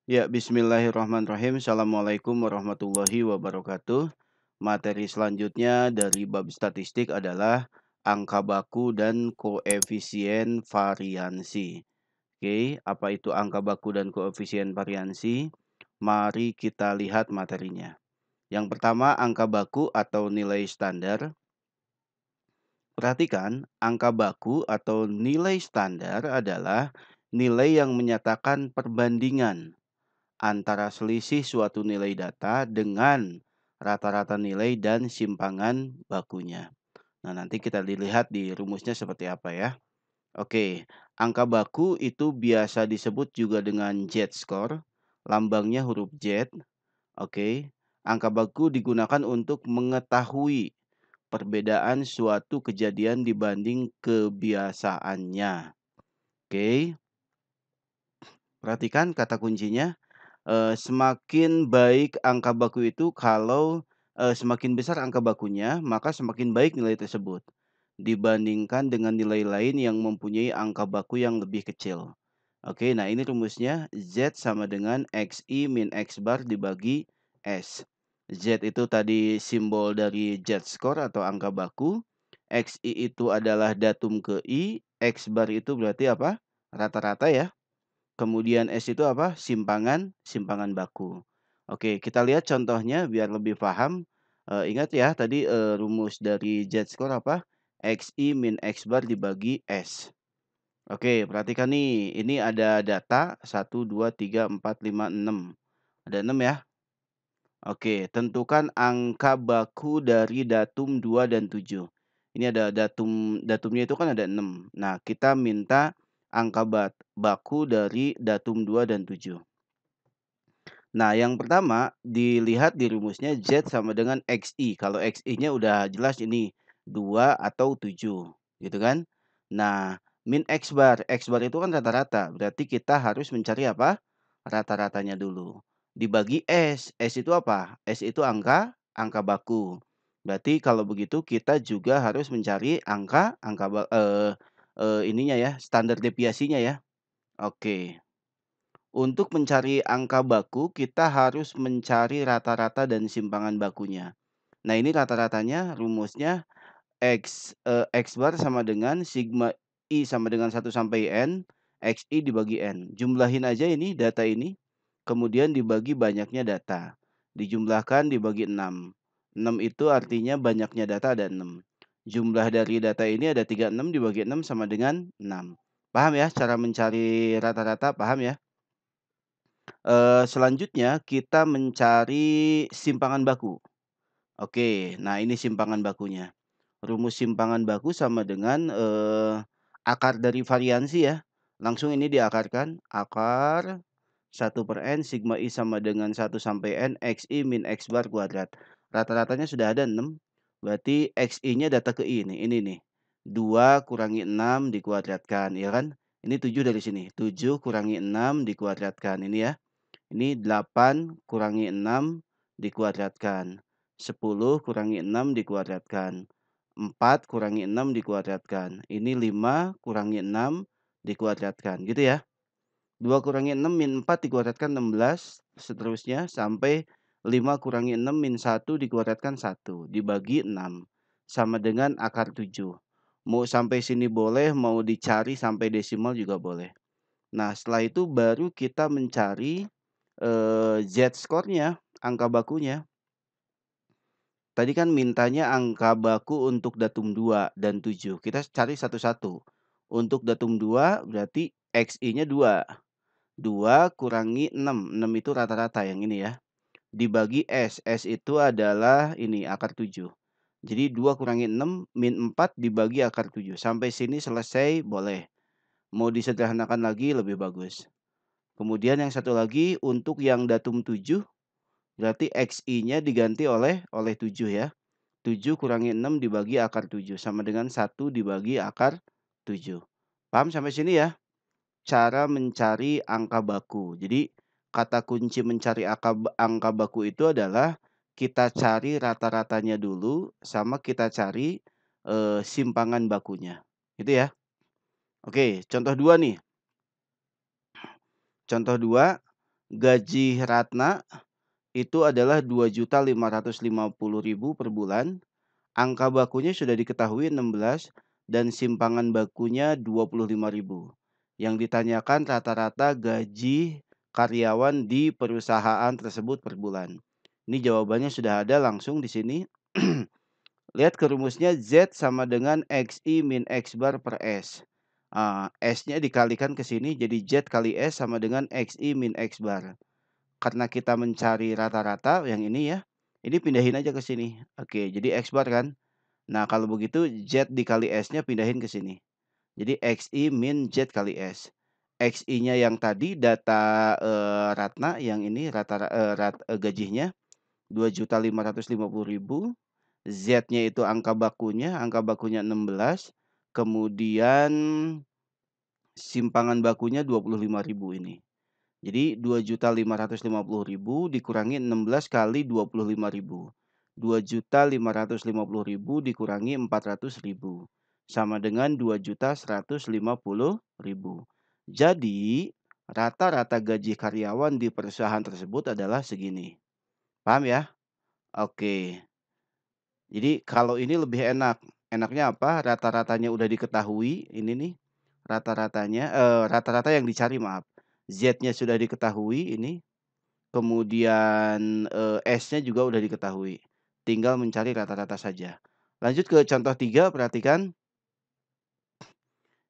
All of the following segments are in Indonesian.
Ya, bismillahirrahmanirrahim. Assalamualaikum warahmatullahi wabarakatuh. Materi selanjutnya dari bab statistik adalah angka baku dan koefisien variansi. Oke, apa itu angka baku dan koefisien variansi? Mari kita lihat materinya. Yang pertama, angka baku atau nilai standar. Perhatikan, angka baku atau nilai standar adalah nilai yang menyatakan perbandingan antara selisih suatu nilai data dengan rata-rata nilai dan simpangan bakunya. Nah, nanti kita dilihat di rumusnya seperti apa ya. Oke, angka baku itu biasa disebut juga dengan Z-score, lambangnya huruf Z. Oke, angka baku digunakan untuk mengetahui perbedaan suatu kejadian dibanding kebiasaannya. Oke, perhatikan kata kuncinya. Semakin baik angka baku itu kalau, semakin besar angka bakunya, maka semakin baik nilai tersebut, dibandingkan dengan nilai lain yang mempunyai angka baku yang lebih kecil. Oke, nah ini rumusnya, Z sama dengan XI min X bar dibagi S. Z itu tadi simbol dari Z-score atau angka baku, XI itu adalah datum ke I, X bar itu berarti apa? Rata-rata ya. Kemudian S itu apa? Simpangan baku. Oke, kita lihat contohnya biar lebih paham. Ingat ya tadi, rumus dari Z-score apa? XI min X bar dibagi S. Oke, perhatikan nih, ini ada data 1, 2, 3, 4, 5, 6. Ada 6 ya. Oke, tentukan angka baku dari datum 2 dan 7. Ini ada datumnya itu kan ada 6. Nah, kita minta angka baku dari datum 2 dan 7. Nah, yang pertama dilihat di rumusnya Z sama dengan XI. Kalau XI-nya udah jelas ini 2 atau 7, gitu kan. Nah, min X bar. X bar itu kan rata-rata. Berarti kita harus mencari apa? Rata-ratanya dulu. Dibagi S. S itu apa? S itu angka baku. Berarti kalau begitu kita juga harus mencari ininya ya, standar deviasinya ya. Oke. Untuk mencari angka baku, kita harus mencari rata-rata dan simpangan bakunya. Nah, ini rata-ratanya rumusnya X bar sama dengan sigma I sama dengan 1 sampai N, XI dibagi N. Jumlahin aja ini data ini, kemudian dibagi banyaknya data. Dijumlahkan dibagi 6. 6 itu artinya banyaknya data ada 6. Jumlah dari data ini ada 36 dibagi 6 sama dengan 6. Paham ya cara mencari rata-rata? Paham ya? Selanjutnya kita mencari simpangan baku. Oke, nah ini simpangan bakunya. Rumus simpangan baku sama dengan, akar dari variansi ya. Langsung ini diakarkan, akar 1/n sigma I sama dengan 1 sampai N XI min X bar kuadrat. Rata-ratanya sudah ada 6, berarti XI-nya data ke I ini nih. 2 kurangi 6 dikuadratkan, ya kan? Ini 7 dari sini, 7 kurangi 6 dikuadratkan, ini ya. Ini 8 kurangi 6 dikuadratkan. 10 kurangi 6 dikuadratkan. 4 kurangi 6 dikuadratkan. Ini 5 kurangi 6 dikuadratkan. Gitu ya. 2 kurangi 6 min 4 dikuadratkan 16. Seterusnya sampai 5 kurangi 6 min 1 dikuadratkan 1. Dibagi 6. Sama dengan akar 7. Mau sampai sini boleh, mau dicari sampai desimal juga boleh. Nah, setelah itu baru kita mencari Z-score-nya, angka bakunya. Tadi kan mintanya angka baku untuk datum 2 dan 7. Kita cari satu-satu. Untuk datum 2 berarti XI-nya 2. 2 kurangi 6. 6 itu rata-rata yang ini ya. Dibagi S. S itu adalah ini akar 7. Jadi 2 kurangi 6 min 4 dibagi akar 7. Sampai sini selesai boleh. Mau disederhanakan lagi lebih bagus. Kemudian yang satu lagi untuk yang datum 7. Berarti XI-nya diganti oleh 7 ya. 7 kurangi 6 dibagi akar 7 sama dengan 1 dibagi akar 7. Paham sampai sini ya? Cara mencari angka baku. Jadi kata kunci mencari angka baku itu adalah kita cari rata-ratanya dulu sama kita cari simpangan bakunya. Gitu ya. Oke, contoh 2 nih. Contoh 2. gaji Ratna itu adalah 2.550.000 per bulan, angka bakunya sudah diketahui 16 dan simpangan bakunya 25.000. Yang ditanyakan rata-rata gaji karyawan di perusahaan tersebut per bulan. Ini jawabannya sudah ada langsung di sini. Lihat ke rumusnya Z sama dengan XI min X bar per S. S-nya dikalikan ke sini jadi Z kali S sama dengan XI min X bar. Karena kita mencari rata-rata yang ini ya, ini pindahin aja ke sini. Oke, jadi X bar kan. Nah, kalau begitu Z dikali S-nya pindahin ke sini. Jadi XI min Z kali S. XI-nya yang tadi data Ratna, yang ini gajinya 2.550.000. Z-nya itu angka bakunya 16. Kemudian simpangan bakunya 25.000 ini. Jadi 2.550.000 dikurangi 16 kali 25.000. 2.550.000 dikurangi 400.000 sama dengan 2.150.000. Jadi rata-rata gaji karyawan di perusahaan tersebut adalah segini. Paham ya? Oke. Jadi kalau ini lebih enak. Enaknya apa? Rata-ratanya udah diketahui. Ini nih rata-ratanya, rata-rata yang dicari, maaf. Z-nya sudah diketahui ini. Kemudian S-nya juga udah diketahui. Tinggal mencari rata-rata saja. Lanjut ke contoh 3, perhatikan.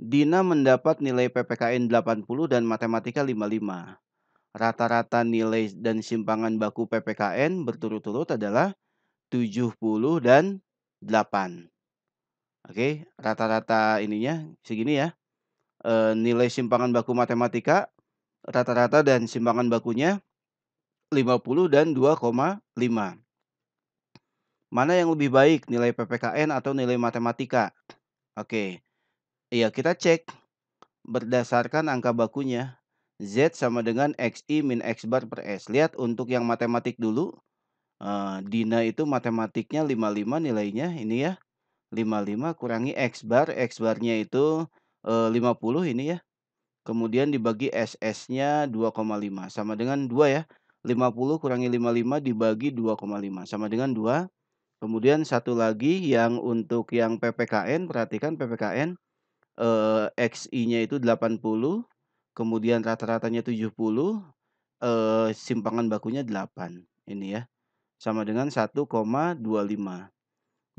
Dina mendapat nilai PPKN 80 dan matematika 55. Rata-rata nilai dan simpangan baku PPKN berturut-turut adalah 70 dan 8. Oke, rata-rata ininya segini ya. Nilai simpangan baku matematika rata-rata dan simpangan bakunya 50 dan 2,5. Mana yang lebih baik, nilai PPKN atau nilai matematika? Oke. Iya, kita cek berdasarkan angka bakunya. Z sama dengan XI min X bar per S. Lihat untuk yang matematik dulu. Dina itu matematiknya 55 nilainya ini ya. 55 kurangi X bar. X barnya itu 50 ini ya. Kemudian dibagi SS-nya 2,5 sama dengan 2 ya. 50 kurangi 55 dibagi 2,5 sama dengan 2. Kemudian satu lagi yang untuk yang PPKN, perhatikan PPKN, XI-nya itu 80, kemudian rata-ratanya 70, simpangan bakunya 8, ini ya, sama dengan 1,25.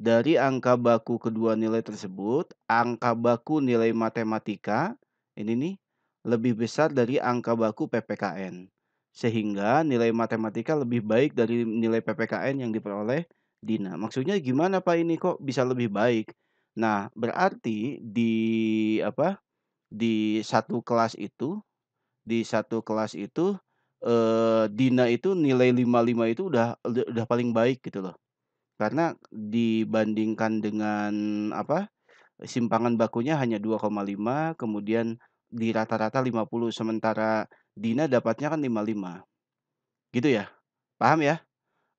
Dari angka baku kedua nilai tersebut, angka baku nilai matematika, ini nih, lebih besar dari angka baku PPKN. Sehingga nilai matematika lebih baik dari nilai PPKN yang diperoleh Dina. Maksudnya gimana Pak ini kok bisa lebih baik? Nah, berarti di satu kelas itu Dina itu nilai 55 itu udah paling baik gitu loh. Karena dibandingkan dengan simpangan bakunya hanya 2,5, kemudian di rata-rata 50, sementara Dina dapatnya kan 55. Gitu ya? Paham ya?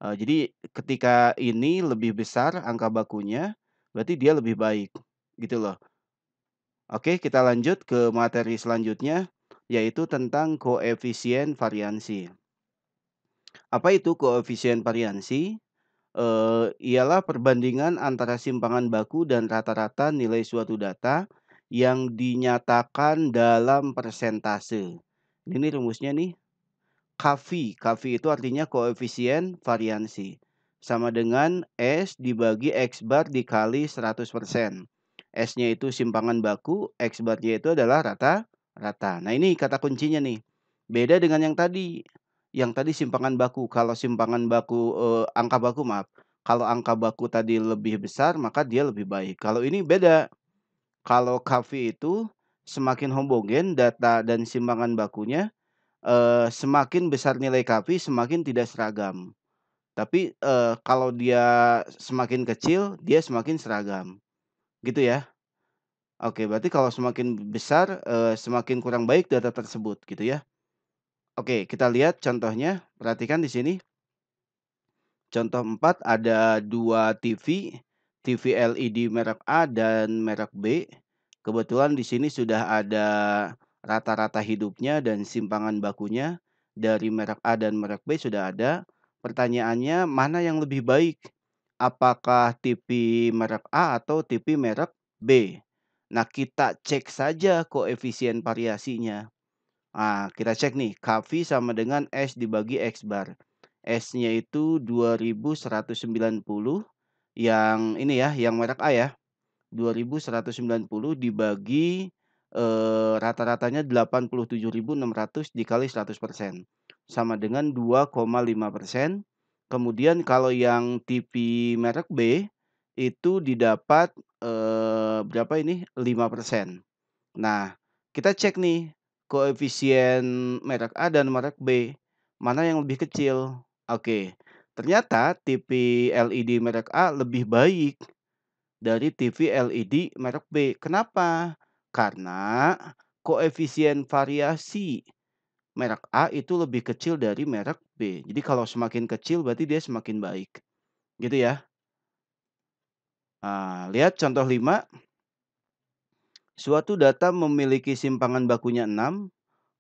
Jadi ketika ini lebih besar angka bakunya, berarti dia lebih baik, gitu loh. Oke, kita lanjut ke materi selanjutnya, yaitu tentang koefisien variansi. Apa itu koefisien variansi? Ialah perbandingan antara simpangan baku dan rata-rata nilai suatu data yang dinyatakan dalam persentase. Ini rumusnya nih. KV itu artinya koefisien variansi. Sama dengan S dibagi X bar dikali 100%. S-nya itu simpangan baku, X bar-nya itu adalah rata-rata. Nah ini kata kuncinya nih. Beda dengan yang tadi. Yang tadi simpangan baku. Kalau simpangan baku, angka baku maaf. Kalau angka baku tadi lebih besar maka dia lebih baik. Kalau ini beda. Kalau KV itu semakin homogen data dan simpangan bakunya, semakin besar nilai KV semakin tidak seragam. Tapi, kalau dia semakin kecil, dia semakin seragam. Gitu ya? Oke, berarti kalau semakin besar, semakin kurang baik data tersebut, gitu ya. Oke, kita lihat contohnya, perhatikan di sini. Contoh 4 ada 2 TV LED merek A dan merek B. Kebetulan di sini sudah ada rata-rata hidupnya dan simpangan bakunya. dari merek A dan merek B sudah ada. Pertanyaannya mana yang lebih baik? Apakah TV merek A atau TV merek B? Nah, kita cek saja koefisien variasinya. Ah, kita cek nih, Kv sama dengan S dibagi X bar. S-nya itu 2190, yang ini ya, yang merek A ya. 2190 dibagi, rata-ratanya 87.600 dikali 100%, sama dengan 2,5%. Kemudian kalau yang TV merek B, itu didapat, berapa ini, 5%. Nah, kita cek nih, koefisien merek A dan merek B, mana yang lebih kecil? Oke, ternyata TV LED merek A lebih baik dari TV LED merek B. Kenapa? Karena koefisien variasi merek A itu lebih kecil dari merek B. Jadi kalau semakin kecil berarti dia semakin baik. Gitu ya. Lihat contoh 5. Suatu data memiliki simpangan bakunya 6,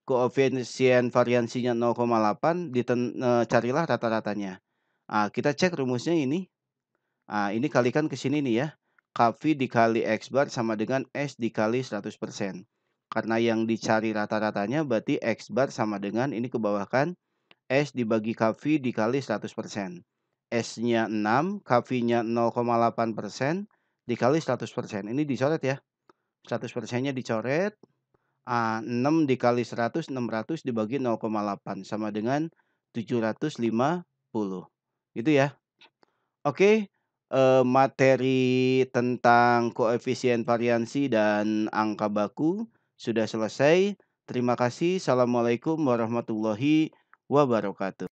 koefisien variansinya 0,8, carilah rata-ratanya. Kita cek rumusnya ini. Ini kalikan ke sini nih ya. Kv dikali X bar sama dengan S dikali 100%. Karena yang dicari rata-ratanya berarti X bar sama dengan ini ke bawah kan. S dibagi Kv dikali 100%. S-nya 6, Kv-nya 0,8% dikali 100%. Ini dicoret ya. 100%-nya dicoret. 6 dikali 100, 600 dibagi 0,8 sama dengan 750. Gitu ya. Oke, materi tentang koefisien variansi dan angka baku sudah selesai. Terima kasih. Assalamualaikum warahmatullahi wabarakatuh.